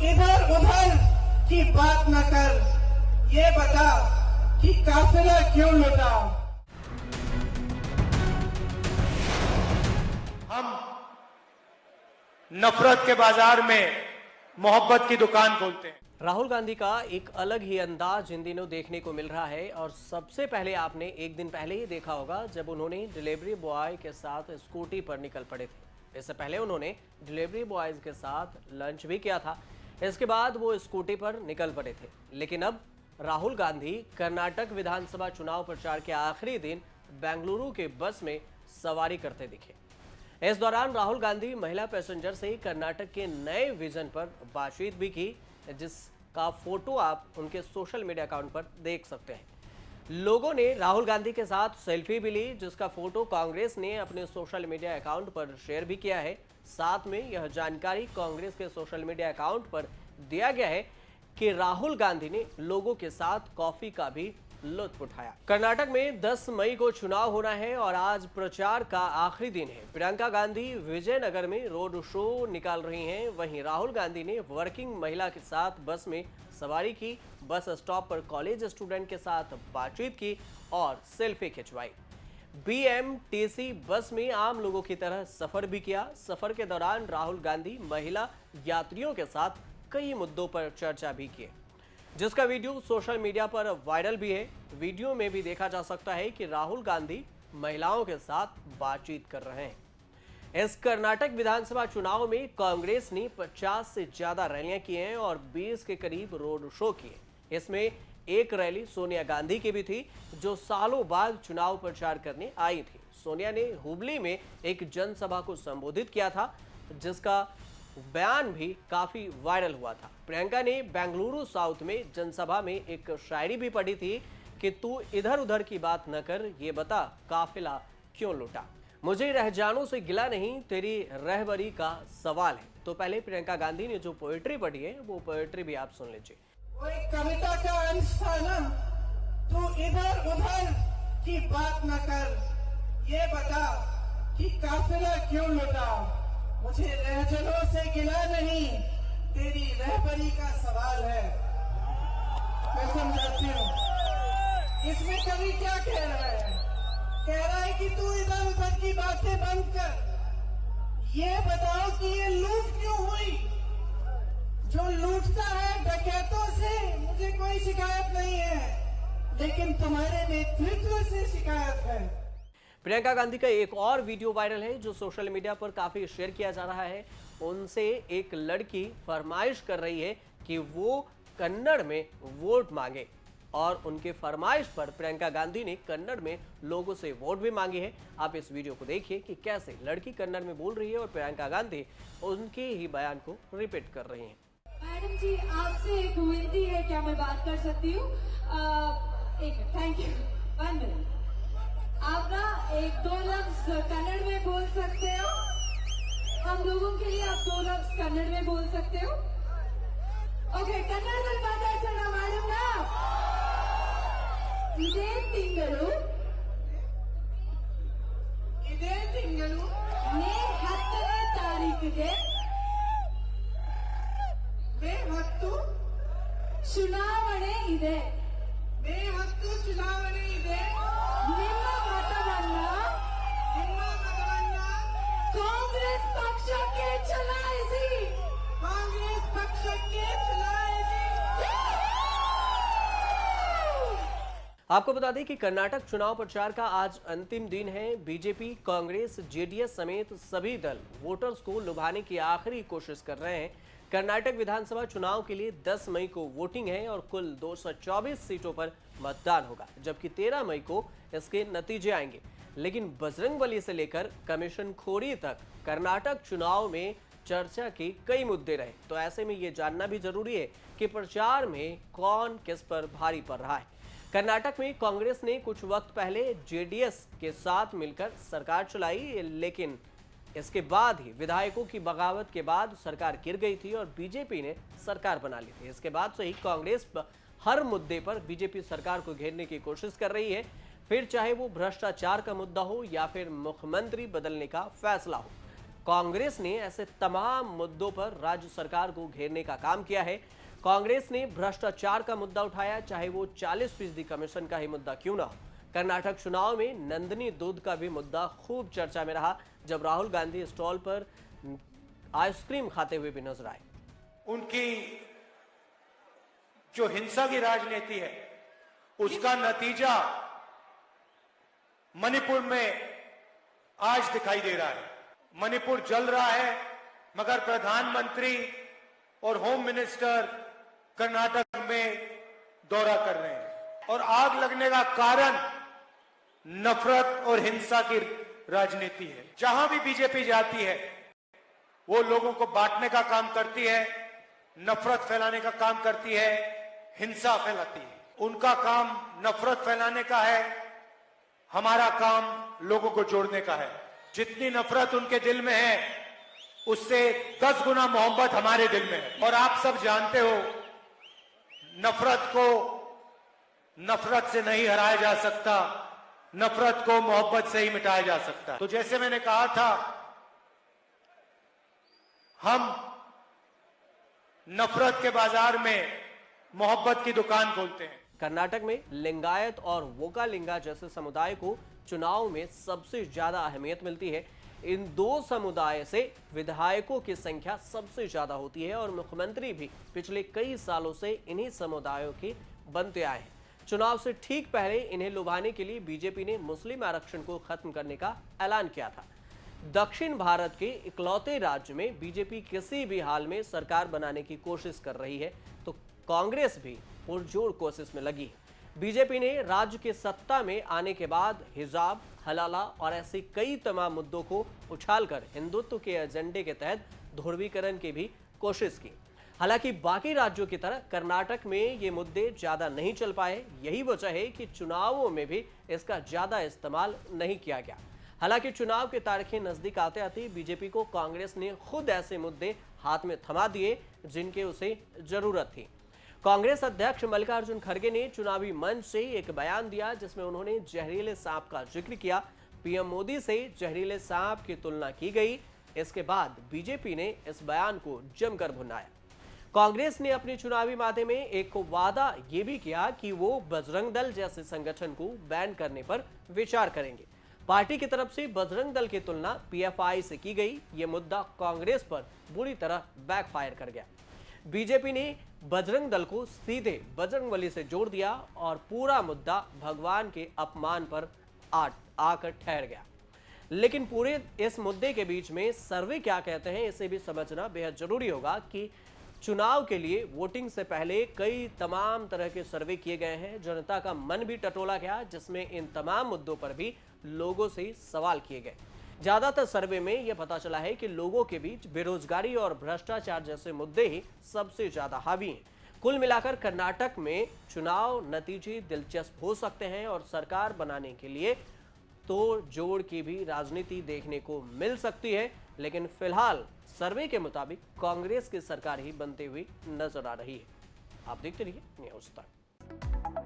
इधर उधर की बात न कर, ये बता कि काफिला क्यों लुटा। हम नफरत के बाजार में मोहब्बत की दुकान खोलते हैं। राहुल गांधी का एक अलग ही अंदाज इन दिनों देखने को मिल रहा है और सबसे पहले आपने एक दिन पहले ही देखा होगा जब उन्होंने डिलीवरी बॉय के साथ स्कूटी पर निकल पड़े थे। इससे पहले उन्होंने डिलीवरी बॉयज के साथ लंच भी किया था। इसके बाद वो स्कूटी पर निकल पड़े थे। लेकिन अब राहुल गांधी कर्नाटक विधानसभा चुनाव प्रचार के आखिरी दिन बेंगलुरु के बस में सवारी करते दिखे। इस दौरान राहुल गांधी महिला पैसेंजर से कर्नाटक के नए विजन पर बातचीत भी की, जिसका फोटो आप उनके सोशल मीडिया अकाउंट पर देख सकते हैं। लोगों ने राहुल गांधी के साथ सेल्फी भी ली, जिसका फोटो कांग्रेस ने अपने सोशल मीडिया अकाउंट पर शेयर भी किया है। साथ में यह जानकारी कांग्रेस के सोशल मीडिया अकाउंट पर दिया गया है कि राहुल गांधी ने लोगों के साथ कॉफी का भी लुत्फ उठाया। कर्नाटक में 10 मई को चुनाव होना है और आज प्रचार का आखिरी दिन है। प्रियंका गांधी विजयनगर में रोड शो निकाल रही हैं। वहीं राहुल गांधी ने वर्किंग महिला के साथ बस में सवारी की, बस स्टॉप पर कॉलेज स्टूडेंट के साथ बातचीत की और सेल्फी खिंचवाई। बीएमटीसी बस में आम लोगों की तरह सफर भी किया। सफर के दौरान राहुल गांधी महिला यात्रियों के साथ कई मुद्दों पर चर्चा भी की, जिसका वीडियो सोशल मीडिया पर वायरल भी है। वीडियो में भी देखा जा सकता है कि राहुल गांधी महिलाओं के साथ बातचीत कर रहे हैं। इस कर्नाटक विधानसभा चुनाव में कांग्रेस ने 50 से ज्यादा रैलियां की हैं और 20 के करीब रोड शो किए। इसमें एक रैली सोनिया गांधी की भी थी, जो सालों बाद चुनाव प्रचार करने आई थी। सोनिया ने हुबली में एक जनसभा को संबोधित किया था, जिसका बयान भी काफी वायरल हुआ था। प्रियंका ने बेंगलुरु साउथ में जनसभा में एक शायरी भी पढ़ी थी कि तू इधर उधर की बात न कर, ये बता काफिला क्यों लुटा। मुझे रहजानों से गिला नहीं, तेरी रहबरी का सवाल है। तो पहले प्रियंका गांधी ने जो पोएट्री पढ़ी है वो पोएट्री भी आप सुन लीजिए। वो एक कविता का अंश था ना, तू इधर उधर की बात न कर, ये बता कि काफिला क्यों लुटा। मुझे रहजनों से गिला नहीं, तेरी रहबरी का सवाल है। मैं समझाती हूँ इसमें कवि क्या कह रहा है। कह रहा है कि तू इधर उधर की बातें बंद कर, ये बताओ कि ये लूट क्यों हुई। जो लूटता है डकैतों से मुझे कोई शिकायत नहीं है, लेकिन तुम्हारे नेतृत्व से शिकायत है। प्रियंका गांधी का एक और वीडियो वायरल है जो सोशल मीडिया पर काफी शेयर किया जा रहा है। उनसे एक लड़की फरमाइश कर रही है कि वो कन्नड़ में वोट मांगे और उनके फरमाइश पर प्रियंका गांधी ने कन्नड़ में लोगों से वोट भी मांगे हैं। आप इस वीडियो को देखिए कि कैसे लड़की कन्नड़ में बोल रही है और प्रियंका गांधी उनके ही बयान को रिपीट कर रही हैं। मैडम जी, आपसे एक विनती है, क्या मैं बात कर सकती हूँ? एक थैंक यू, 1 मिनट। आप ना 1-2 लफ्ज कन्नड़ में बोल सकते हो? हम लोगों के लिए आप 2 लफ्ज कन्नड़ में बोल सकते हो? ओके, कन्नड़ में माताडೋಣ मैडम ना। ಇದೇ ತಿಂಗಳು ಮೇ 10ನೇ ತಾರೀಕಿಗೆ ಮೇ 10 ಚುನಾವಣೆ ಇದೆ. ಮೇ 10 ಚುನಾವಣೆ ಇದೆ. ನಿಮ್ಮ ಮತವನ್ನ ಕಾಂಗ್ರೆಸ್ ಪಕ್ಷಕ್ಕೆ ಚಲಾಯಿಸಿ. ಕಾಂಗ್ರೆಸ್ ಪಕ್ಷಕ್ಕೆ ಚಲಾಯಿಸಿ। आपको बता दें कि कर्नाटक चुनाव प्रचार का आज अंतिम दिन है। बीजेपी, कांग्रेस, जेडीएस समेत सभी दल वोटर्स को लुभाने की आखिरी कोशिश कर रहे हैं। कर्नाटक विधानसभा चुनाव के लिए 10 मई को वोटिंग है और कुल 224 सीटों पर मतदान होगा, जबकि 13 मई को इसके नतीजे आएंगे। लेकिन बजरंगबली से लेकर कमीशन खोरी तक कर्नाटक चुनाव में चर्चा के कई मुद्दे रहे। तो ऐसे में ये जानना भी जरूरी है कि प्रचार में कौन किस पर भारी पड़ रहा है। कर्नाटक में कांग्रेस ने कुछ वक्त पहले जेडीएस के साथ मिलकर सरकार चलाई, लेकिन इसके बाद ही विधायकों की बगावत के बाद सरकार गिर गई थी और बीजेपी ने सरकार बना ली थी। इसके बाद से ही कांग्रेस हर मुद्दे पर बीजेपी सरकार को घेरने की कोशिश कर रही है, फिर चाहे वो भ्रष्टाचार का मुद्दा हो या फिर मुख्यमंत्री बदलने का फैसला हो। कांग्रेस ने ऐसे तमाम मुद्दों पर राज्य सरकार को घेरने का काम किया है। कांग्रेस ने भ्रष्टाचार का मुद्दा उठाया, चाहे वो 40% कमीशन का ही मुद्दा क्यों ना हो। कर्नाटक चुनाव में नंदिनी दूध का भी मुद्दा खूब चर्चा में रहा, जब राहुल गांधी स्टॉल पर आइसक्रीम खाते हुए भी नजर आए। उनकी जो हिंसा की राजनीति है उसका नतीजा मणिपुर में आज दिखाई दे रहा है। मणिपुर जल रहा है, मगर प्रधानमंत्री और होम मिनिस्टर कर्नाटक में दौरा कर रहे हैं और आग लगने का कारण नफरत और हिंसा की राजनीति है। जहां भी बीजेपी जाती है वो लोगों को बांटने का काम करती है, नफरत फैलाने का काम करती है, हिंसा फैलाती है। उनका काम नफरत फैलाने का है, हमारा काम लोगों को जोड़ने का है। जितनी नफरत उनके दिल में है उससे 10 गुना मोहब्बत हमारे दिल में है। और आप सब जानते हो नफरत को नफरत से नहीं हराया जा सकता, नफरत को मोहब्बत से ही मिटाया जा सकता है। तो जैसे मैंने कहा था, हम नफरत के बाजार में मोहब्बत की दुकान खोलते हैं। कर्नाटक में लिंगायत और वोकालिंगा जैसे समुदाय को चुनाव में सबसे ज्यादा अहमियत मिलती है। इन दो समुदाय से विधायकों की संख्या सबसे ज्यादा होती है और मुख्यमंत्री भी पिछले कई सालों से इन्हीं समुदायों के बनते आए हैं। चुनाव से ठीक पहले इन्हें लुभाने के लिए बीजेपी ने मुस्लिम आरक्षण को खत्म करने का ऐलान किया था। दक्षिण भारत के इकलौते राज्य में बीजेपी किसी भी हाल में सरकार बनाने की कोशिश कर रही है, तो कांग्रेस भी पुरजोर कोशिश में लगी है। बीजेपी ने राज्य के सत्ता में आने के बाद हिजाब, हलाला और ऐसे कई तमाम मुद्दों को उछालकर हिंदुत्व के एजेंडे के तहत ध्रुवीकरण की भी कोशिश की। हालांकि बाकी राज्यों की तरह कर्नाटक में ये मुद्दे ज्यादा नहीं चल पाए। यही वजह है कि चुनावों में भी इसका ज्यादा इस्तेमाल नहीं किया गया। हालांकि चुनाव की तारीखें नजदीक आते आते बीजेपी को कांग्रेस ने खुद ऐसे मुद्दे हाथ में थमा दिए जिनके उसे जरूरत थी। कांग्रेस अध्यक्ष मल्लिकार्जुन खड़गे ने चुनावी मंच से एक बयान दिया जिसमें उन्होंने जहरीले सांप का जिक्र किया। पीएम मोदी से जहरीले सांप की तुलना की गई। इसके बाद बीजेपी ने इस बयान को जमकर भुनाया। कांग्रेस ने अपने चुनावी मादे में एक वादा ये भी किया कि वो बजरंग दल जैसे संगठन को बैन करने पर विचार करेंगे। पार्टी की तरफ से बजरंग दल की तुलना पीएफआई से की गई। ये मुद्दा कांग्रेस पर बुरी तरह बैकफायर कर गया। बीजेपी ने बजरंग दल को सीधे बजरंगबली से जोड़ दिया और पूरा मुद्दा भगवान के अपमान पर आकर ठहर गया। लेकिन पूरे इस मुद्दे के बीच में सर्वे क्या कहते हैं इसे भी समझना बेहद जरूरी होगा कि चुनाव के लिए वोटिंग से पहले कई तमाम तरह के सर्वे किए गए हैं। जनता का मन भी टटोला गया, जिसमें इन तमाम मुद्दों पर भी लोगों से सवाल किए गए। ज्यादातर सर्वे में यह पता चला है कि लोगों के बीच बेरोजगारी और भ्रष्टाचार जैसे मुद्दे ही सबसे ज्यादा हावी हैं। कुल मिलाकर कर्नाटक में चुनाव नतीजे दिलचस्प हो सकते हैं और सरकार बनाने के लिए तोड़ जोड़ की भी राजनीति देखने को मिल सकती है। लेकिन फिलहाल सर्वे के मुताबिक कांग्रेस की सरकार ही बनती हुई नजर आ रही है। आप देखते रहिए न्यूज़ तक।